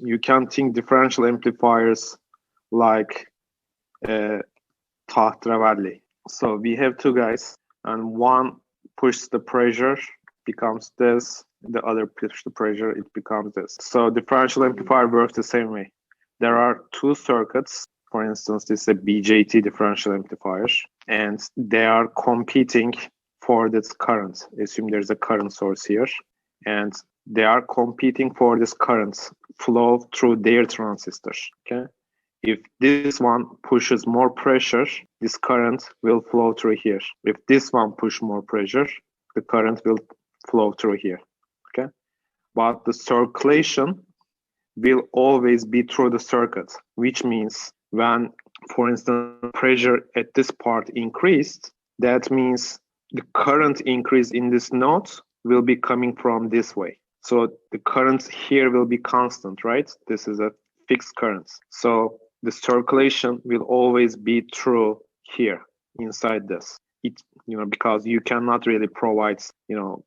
you can think differential amplifiers like tahterevalli. So we have two guys, and one pushes the pressure, becomes this. The other pushes the pressure, it becomes this. So differential amplifier works the same way. There are two circuits. For instance, this is a BJT differential amplifier, and they are competing for this current. Assume there's a current source here, and they are competing for this current flow through their transistors. Okay. If this one pushes more pressure, this current will flow through here. If this one pushes more pressure, the current will flow through here. Okay. But the circulation will always be through the circuit, which means when, for instance, pressure at this part increased, that means the current increase in this node will be coming from this way. So the current here will be constant, right? This is a fixed current. So the circulation will always be through here inside this. It, because you cannot really provide,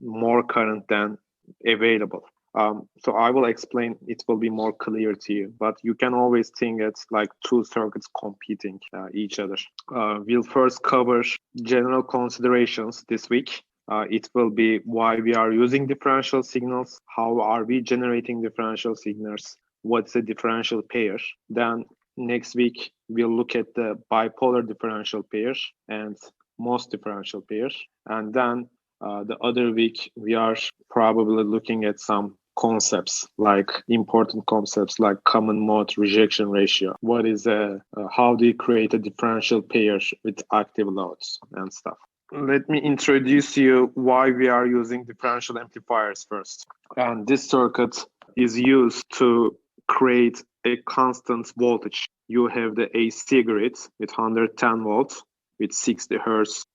more current than available. So I will explain, it will be more clear to you, but you can always think it's like two circuits competing each other. We'll first cover general considerations this week. It will be why we are using differential signals, how are we generating differential signals, what's a differential pair. Then next week, we'll look at the bipolar differential pairs and most differential pairs. And then the other week, we are probably looking at some concepts, like important concepts like common mode rejection ratio. What is how do you create a differential pair with active loads and stuff? Let me introduce you why we are using differential amplifiers first. And this circuit is used to create a constant voltage. You have the AC grid with 110 volts with 60 hertz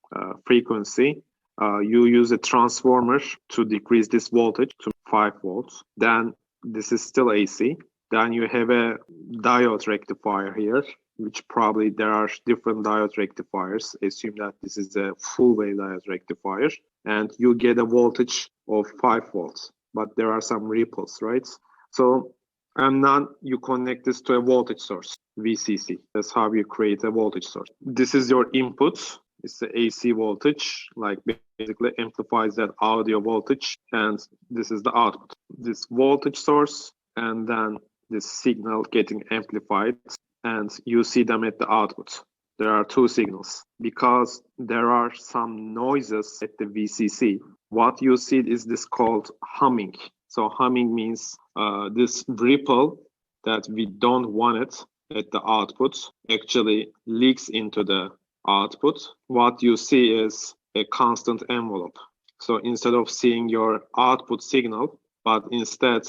frequency. You use a transformer to decrease this voltage to 5 volts. Then this is still AC. Then you have a diode rectifier here, which probably there are different diode rectifiers. Assume that this is a full wave diode rectifier, and you get a voltage of 5 volts, but there are some ripples, right? So, and then you connect this to a voltage source, VCC. That's how you create a voltage source. This is your input. It's the AC voltage, like basically amplifies that audio voltage, and this is the output. This voltage source, and then this signal getting amplified, and you see them at the output. There are two signals. Because there are some noises at the VCC, what you see is this called humming. So humming means this ripple that we don't want it at the output actually leaks into the output. What you see is a constant envelope. So instead of seeing your output signal, but instead,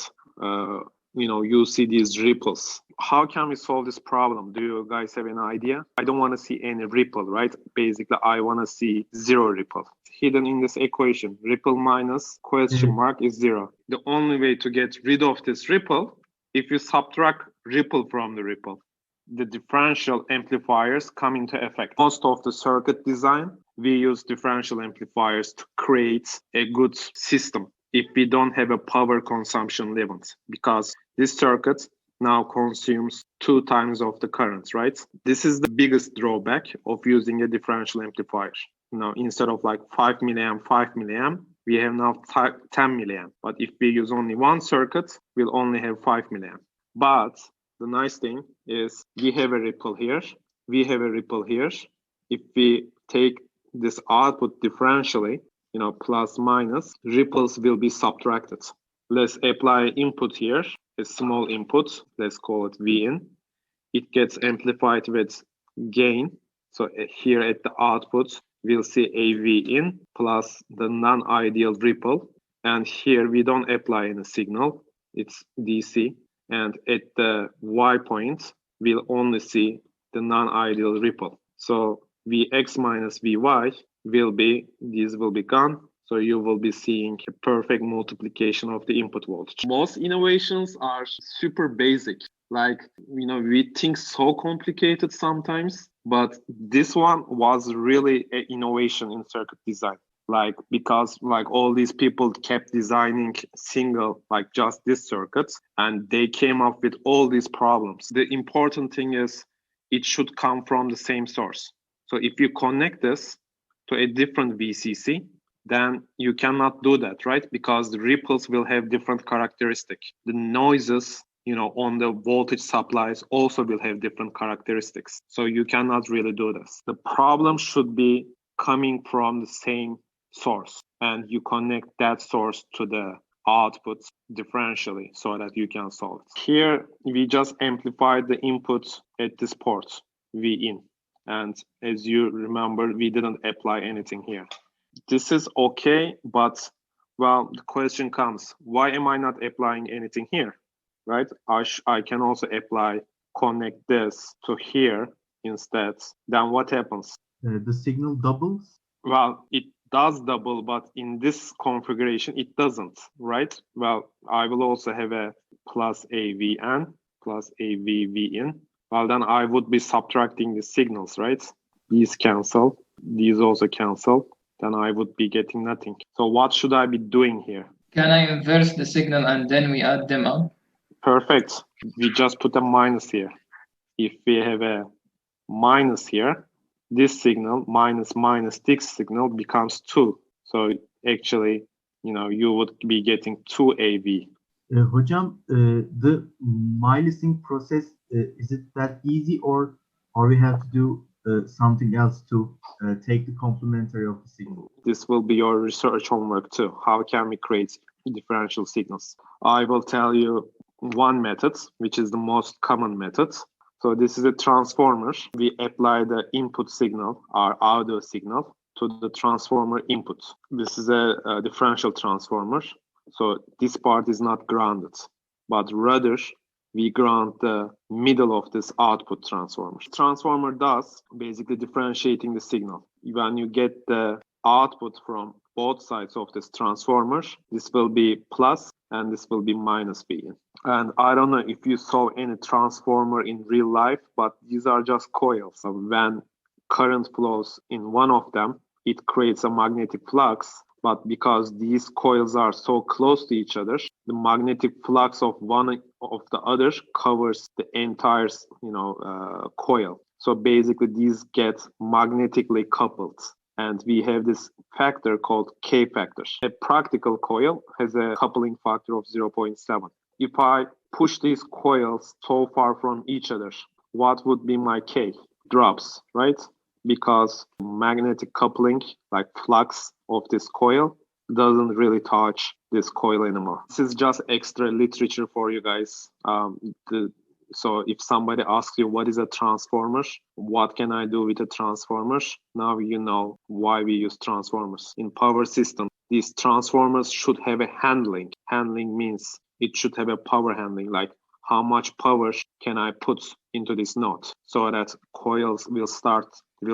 you see these ripples. How can we solve this problem? Do you guys have an idea? I don't want to see any ripple, right? Basically, I want to see zero ripple. Hidden in this equation, ripple minus question mark is zero. The only way to get rid of this ripple, if you subtract ripple from the ripple, the differential amplifiers come into effect. Most of the circuit design, we use differential amplifiers to create a good system if we don't have a power consumption limit, because this circuit now consumes 2 times of the current, right? This is the biggest drawback of using a differential amplifier. Instead of like 5 milliamp, we have now 10 milliamp. But if we use only one circuit, we'll only have 5 milliamp. But the nice thing is we have a ripple here. We have a ripple here. If we take this output differentially, plus minus, ripples will be subtracted. Let's apply input here, a small input. Let's call it Vin. It gets amplified with gain. So here at the output, we'll see a Vin plus the non-ideal ripple. And here we don't apply any signal. It's DC. And at the Y point, we'll only see the non-ideal ripple. So Vx minus Vy these will be gone. So you will be seeing a perfect multiplication of the input voltage. Most innovations are super basic. Like, we think so complicated sometimes, but this one was really an innovation in circuit design. like because like all these people kept designing single like just these circuits and they came up with all these problems. The important thing is it should come from the same source. So if you connect this to a different VCC, then you cannot do that, right? Because the ripples will have different characteristics. The noises, on the voltage supplies also will have different characteristics. So you cannot really do this. The problem should be coming from the same source, and you connect that source to the outputs differentially so that you can solve it. Here, we just amplified the inputs at this port, V in. And as you remember, we didn't apply anything here. This is okay, but well, the question comes, why am I not applying anything here, right? I can also connect this to here instead. Then what happens? The signal doubles? Well, it does double, but in this configuration, it doesn't, right? Well, I will also have a plus AVN, plus AVVin. Well, then I would be subtracting the signals, right? These cancel, these also cancel. Then I would be getting nothing. So what should I be doing here? Can I inverse the signal and then we add them up? Perfect. We just put a minus here. If we have a minus here, this signal minus this signal becomes 2. So actually, you would be getting 2 AV. Hocam, the milesing process, is it that easy or we have to do something else to take the complementary of the signal? This will be your research homework too. How can we create differential signals? I will tell you one method, which is the most common method. So this is a transformer. We apply the input signal, our audio signal, to the transformer input. This is a differential transformer. So this part is not grounded, but rather we ground the middle of this output transformer. Transformer does basically differentiating the signal. When you get the output from both sides of this transformer, this will be plus and this will be minus V. And I don't know if you saw any transformer in real life, but these are just coils. So when current flows in one of them, it creates a magnetic flux. But because these coils are so close to each other, the magnetic flux of one of the other covers the entire, coil. So basically, these get magnetically coupled. And we have this factor called K factor. A practical coil has a coupling factor of 0.7. If I push these coils so far from each other, what would be my K? Drops, right? Because magnetic coupling, like flux of this coil, doesn't really touch this coil anymore. This is just extra literature for you guys. So if somebody asks you what is a transformer, what can I do with a transformer? Now you know why we use transformers. In power system, these transformers should have a handling. Handling means it should have a power handling, like how much power can I put into this node so that coils will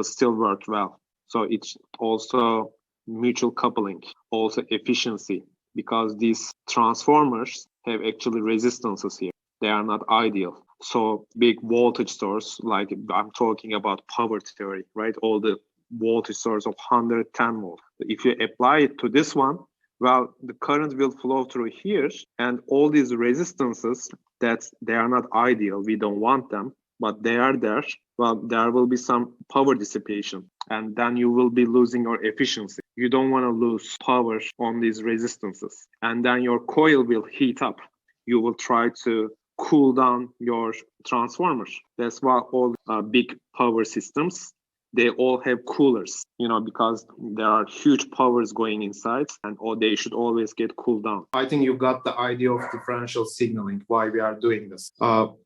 still work well. So it's also mutual coupling, also efficiency, because these transformers have actually resistances here. They are not ideal. So big voltage source, like I'm talking about power theory, right? All the voltage source of 110 volts. If you apply it to this one, well, the current will flow through here, and all these resistances that they are not ideal, we don't want them, but they are there. Well, there will be some power dissipation, and then you will be losing your efficiency. You don't want to lose power on these resistances, and then your coil will heat up. You will try to cool down your transformers. That's why all big power systems, they all have coolers, because there are huge powers going inside, and they should always get cooled down. I think you got the idea of differential signaling, why we are doing this.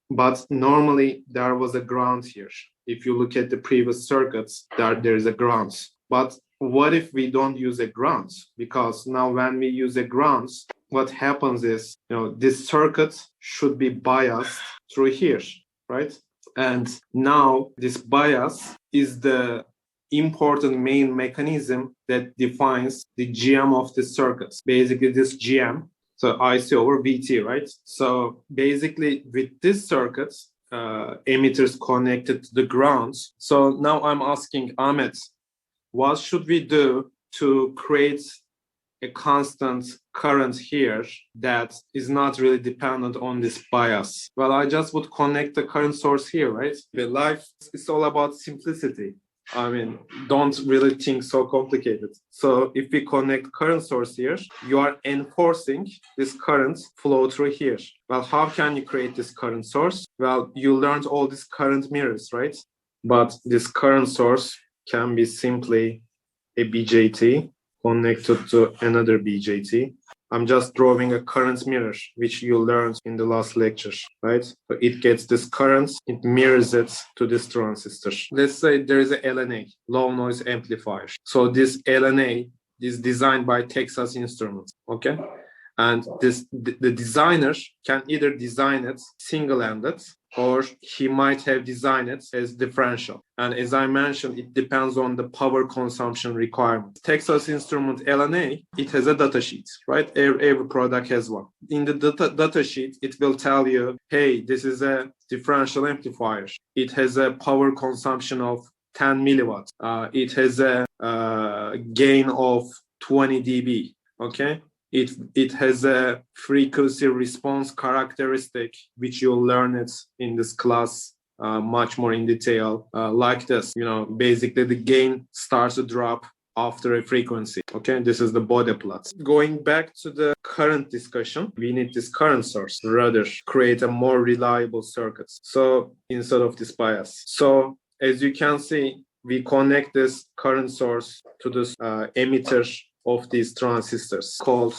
But normally there was a ground here. If you look at the previous circuits, there is a ground. But what if we don't use a ground? Because now when we use a ground, what happens is, this circuit should be biased through here, right? And now this bias is the important main mechanism that defines the GM of the circuits. Basically this GM, so IC over VT, right? So basically with this circuit, emitters connected to the grounds. So now I'm asking Ahmet, what should we do to create a constant current here that is not really dependent on this bias? Well, I just would connect the current source here, right? The life is all about simplicity. I mean, don't really think so complicated. So if we connect current source here, you are enforcing this current flow through here. Well, how can you create this current source? Well, you learned all these current mirrors, right? But this current source can be simply a BJT connected to another BJT. I'm just drawing a current mirror, which you learned in the last lecture, right? So it gets this current, it mirrors it to this transistor. Let's say there is a LNA, low noise amplifier. So this LNA is designed by Texas Instruments, okay? And the designer can either design it single-ended, or he might have designed it as differential. And as I mentioned, it depends on the power consumption requirement. Texas Instrument LNA, it has a data sheet, right? Every product has one. In the data sheet, it will tell you, hey, this is a differential amplifier. It has a power consumption of 10 milliwatts. It has a gain of 20 dB, okay? It has a frequency response characteristic, which you'll learn it in this class much more in detail, like this. You know, basically the gain starts to drop after a frequency. Okay, this is the body plot. Going back to the current discussion, we need this current source, rather create a more reliable circuit. So instead of this bias. So as you can see, we connect this current source to this emitter of these transistors called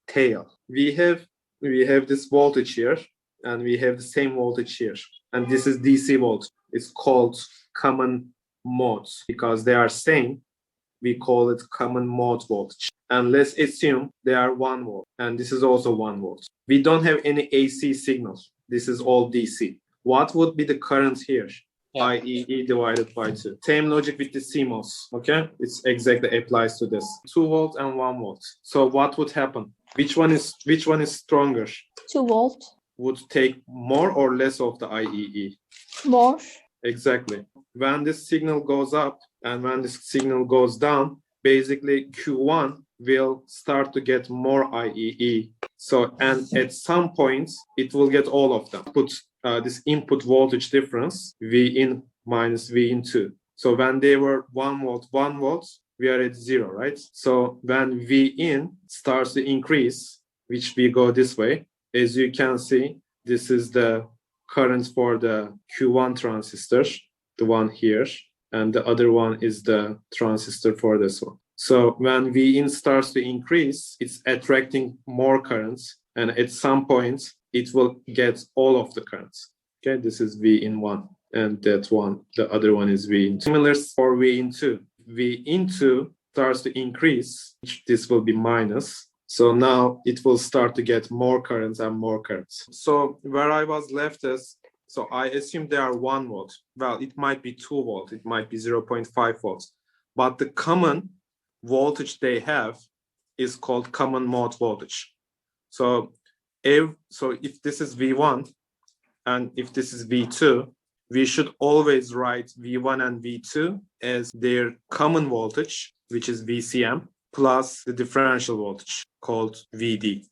tail. We have this voltage here, and we have the same voltage here, and this is DC voltage. It's called common modes because they are same. We call it common mode voltage. And let's assume they are 1 volt, and this is also 1 volt. We don't have any AC signals. This is all DC. What would be the current here? Yeah. IEE divided by 2. Same logic with the CMOS, okay? It's exactly applies to this. 2 volts and 1 volt. So what would happen? Which one is stronger? 2 volt. Would take more or less of the IEE? More. Exactly. When this signal goes up and when this signal goes down, basically Q1 will start to get more IEE. So, and at some point, it will get all of them. Put this input voltage difference, V in minus V in 2. So when they were 1 volt, we are at 0, right? So when V in starts to increase, which we go this way, as you can see, this is the current for the Q1 transistor, the one here, and the other one is the transistor for this one. So when V in starts to increase, it's attracting more currents, and at some point, it will get all of the currents. Okay, this is V in 1, and that one, the other one is V in 2. Similar for V in 2. V in 2 starts to increase, this will be minus. So now it will start to get more currents and more currents. So where I was left is, so I assume they are 1 volt. Well, it might be 2 volt, it might be 0.5 volts. But the common voltage they have is called common mode voltage. So if this is V1 and if this is V2, we should always write V1 and V2 as their common voltage, which is VCM, plus the differential voltage called VD.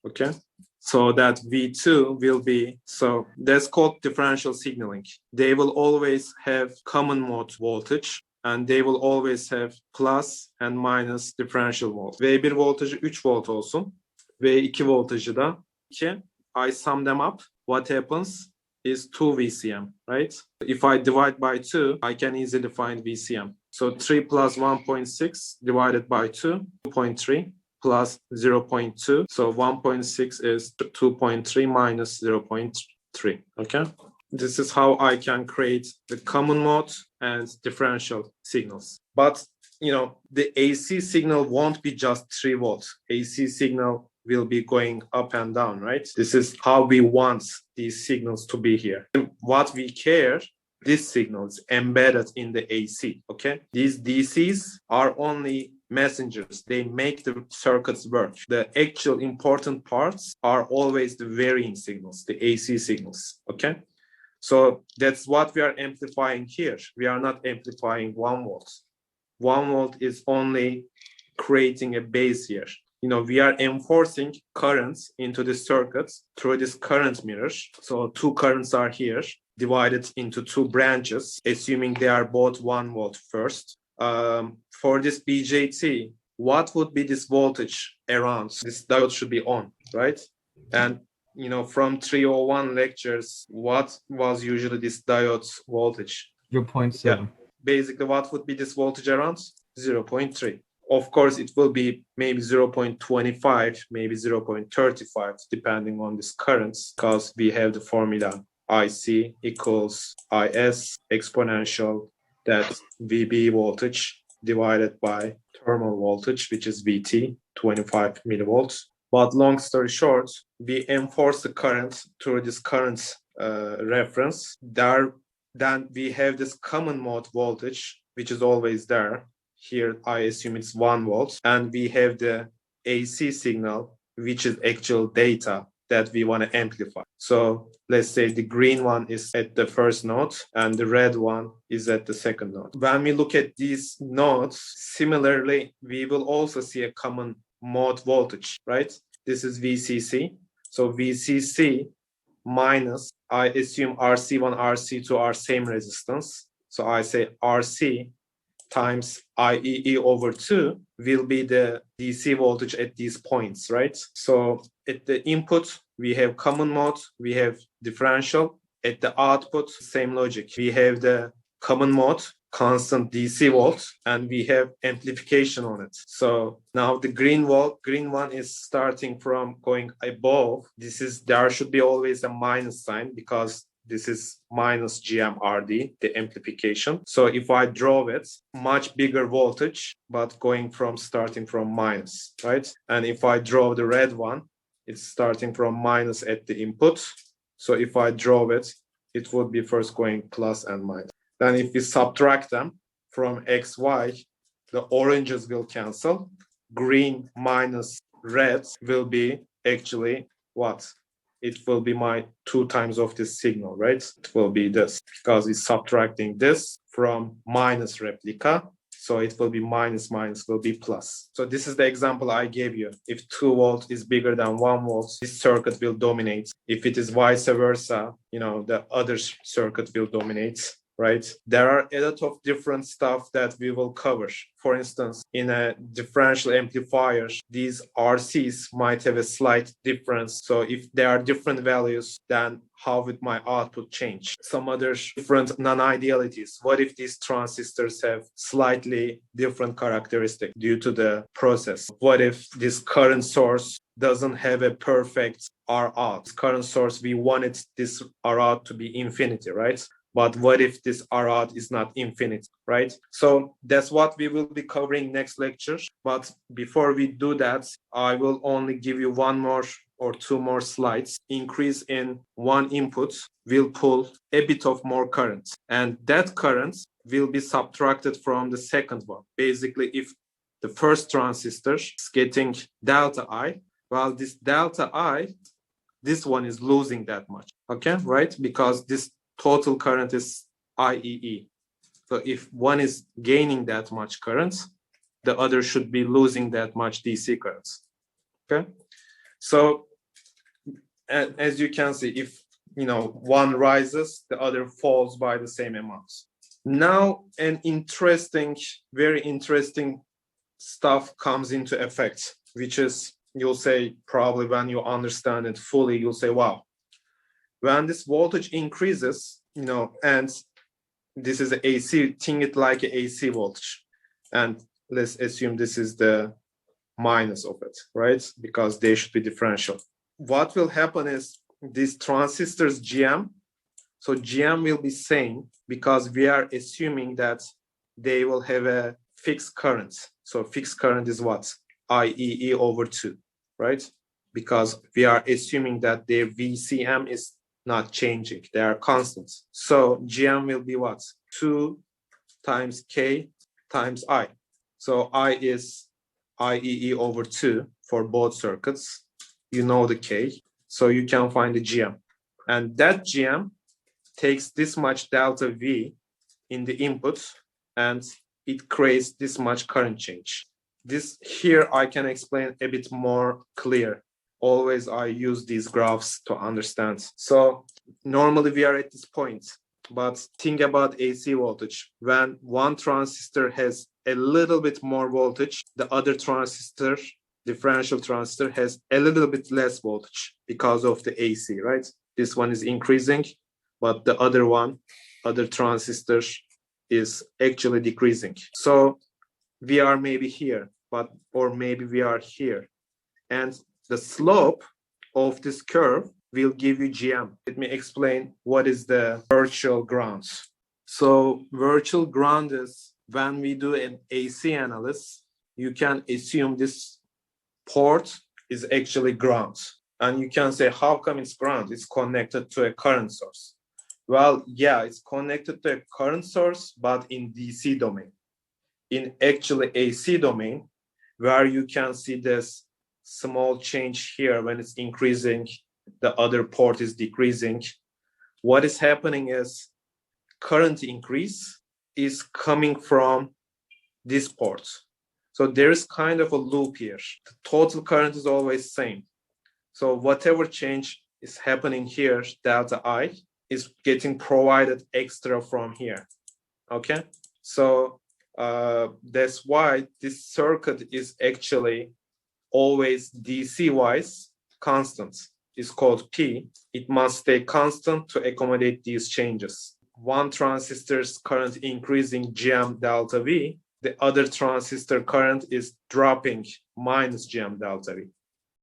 Okay? So that V2 will be, so that's called differential signaling. They will always have common mode voltage, and they will always have plus and minus differential voltage. V1 voltajı 3 volt olsun. V2 voltajı da 2. I sum them up. What happens is 2 VCM, right? If I divide by 2, I can easily find VCM. So 3 plus 1.6 divided by 2, 2.3 plus 0.2. So 1.6 is 2.3 minus 0.3, okay? This is how I can create the common mode and differential signals. But, you know, the AC signal won't be just 3 volts. AC signal will be going up and down, right? This is how we want these signals to be here. What we care, this signal is embedded in the AC, okay? These DCs are only messengers. They make the circuits work. The actual important parts are always the varying signals, the AC signals, okay? So that's what we are amplifying here. We are not amplifying 1 volt. 1 volt is only creating a base here. We are enforcing currents into the circuits through this current mirror. So two currents are here, divided into two branches, assuming they are both 1 volt first. For this BJT, what would be this voltage around? This diode should be on, right? And from 301 lectures, what was usually this diode's voltage? 0.7. Yeah. Basically, what would be this voltage around? 0.3. Of course, it will be maybe 0.25, maybe 0.35, depending on this currents, because we have the formula IC equals IS exponential, that's VB voltage divided by thermal voltage, which is VT, 25 millivolts. But long story short, we enforce the current through this current reference. Then we have this common mode voltage, which is always there. Here, I assume it's 1 volt. And we have the AC signal, which is actual data that we want to amplify. So let's say the green one is at the first node and the red one is at the second node. When we look at these nodes, similarly, we will also see a common mode voltage, right? This is VCC. So VCC minus, I assume RC1, RC2 are same resistance. So I say RC times IEE over 2 will be the DC voltage at these points, right? So at the input, we have common mode, we have differential. At the output, same logic. We have the common mode, constant DC volt, and we have amplification on it. So now the green one is starting from going above. There should be always a minus sign because this is minus GMRD, the amplification. So if I draw it, much bigger voltage, but starting from minus, right? And if I draw the red one, it's starting from minus at the input. So if I draw it, it would be first going plus and minus. Then if we subtract them from XY, the oranges will cancel. Green minus red will be actually what? It will be my 2 times of this signal, right? It will be this because it's subtracting this from minus replica. So it will be minus will be plus. So this is the example I gave you. If 2 volt is bigger than 1 volt, this circuit will dominate. If it is vice versa, the other circuit will dominate. Right? There are a lot of different stuff that we will cover. For instance, in a differential amplifier, these RCs might have a slight difference. So if there are different values, then how would my output change? Some other different non-idealities. What if these transistors have slightly different characteristics due to the process? What if this current source doesn't have a perfect R out? This current source, we wanted this R out to be infinity, right? But what if this R out is not infinite, right? So that's what we will be covering next lecture. But before we do that, I will only give you 1 more or 2 more slides. Increase in one input will pull a bit of more current. And that current will be subtracted from the second one. Basically, if the first transistor is getting delta I, well, this delta I, this one is losing that much, okay, right? Because this total current is IEE. So if one is gaining that much current, the other should be losing that much DC current. Okay. So as you can see, if one rises, the other falls by the same amount. Now an very interesting stuff comes into effect, which is, you'll say, probably when you understand it fully, you'll say, wow. When this voltage increases, and this is AC, think it like an AC voltage. And let's assume this is the minus of it, right? Because they should be differential. What will happen is this transistor's GM, so GM will be same because we are assuming that they will have a fixed current. So fixed current is what? IEE over 2, right? Because we are assuming that their VCM is not changing. They are constants. So GM will be what? 2 times K times I. So I is IEE over 2 for both circuits. You know the K. So you can find the GM. And that GM takes this much delta V in the input and it creates this much current change. this here I can explain a bit more clear. Always I use these graphs to understand. So normally we are at this point, but think about AC voltage. When one transistor has a little bit more voltage, the other transistor, differential transistor, has a little bit less voltage because of the AC, right? This one is increasing, but the other one, other transistor, is actually decreasing. So we are maybe here, or maybe we are here. And the slope of this curve will give you GM. Let me explain what is the virtual ground. So virtual ground is when we do an AC analysis, you can assume this port is actually ground. And you can say, how come it's ground? It's connected to a current source. Well, yeah, it's connected to a current source, but in DC domain. In actually AC domain, where you can see this small change here when it's increasing, the other port is decreasing. What is happening is current increase is coming from this port. So there is kind of a loop here. The total current is always same. So whatever change is happening here, delta I, is getting provided extra from here. Okay? So that's why this circuit is actually always DC-wise constant. It's called P. It must stay constant to accommodate these changes. One transistor's current increasing GM delta V, the other transistor current is dropping minus GM delta V.